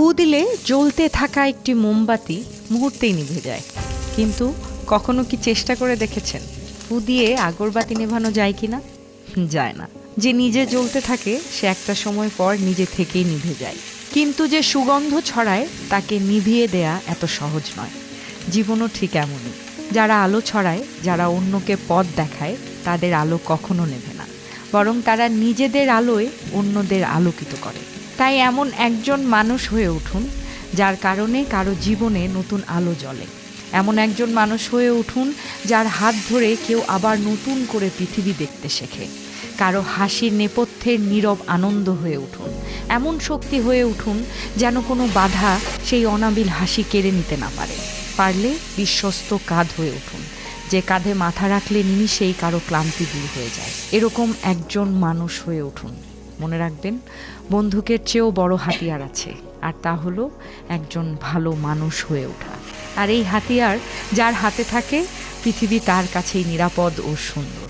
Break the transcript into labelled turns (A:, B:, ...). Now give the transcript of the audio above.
A: ফু দিলে জ্বলতে থাকা একটি মোমবাতি মুহূর্তেই নিভে যায়, কিন্তু কখনো কি চেষ্টা করে দেখেছেন ফু দিয়ে আগরবাতি নেভানো যায় কি না? যায় না। যে নিজে জ্বলতে থাকে সে একটা সময় পর নিজে থেকেই নিভে যায়, কিন্তু যে সুগন্ধ ছড়ায় তাকে নিভিয়ে দেয়া এত সহজ নয়। জীবনও ঠিক এমনই। যারা আলো ছড়ায়, যারা অন্যকে পথ দেখায়, তাদের আলো কখনো নেভে না, বরং তারা নিজেদের আলোয় অন্যদের আলোকিত করে। তাই এমন একজন মানুষ হয়ে উঠুন যার কারণে কারো জীবনে নতুন আলো জ্বলে। এমন একজন মানুষ হয়ে উঠুন যার হাত ধরে কেউ আবার নতুন করে পৃথিবী দেখতে শেখে। কারো হাসির নেপথ্যের নীরব আনন্দ হয়ে উঠুন। এমন শক্তি হয়ে উঠুন যেন কোনো বাধা সেই অনাবিল হাসি কেড়ে নিতে না পারে। পারলে বিশ্বস্ত কাঁধ হয়ে উঠুন, যে কাঁধে মাথা রাখলে নিমিষেই কারো ক্লান্তি দূর হয়ে যায়। এরকম একজন মানুষ হয়ে উঠুন। মনে রাখবেন, বন্দুকের চেয়েও বড় হাতিয়ার আছে, আর তা হলো একজন ভালো মানুষ হয়ে ওঠা। আর এই হাতিয়ার যার হাতে থাকে, পৃথিবী তার কাছেই নিরাপদ ও সুন্দর।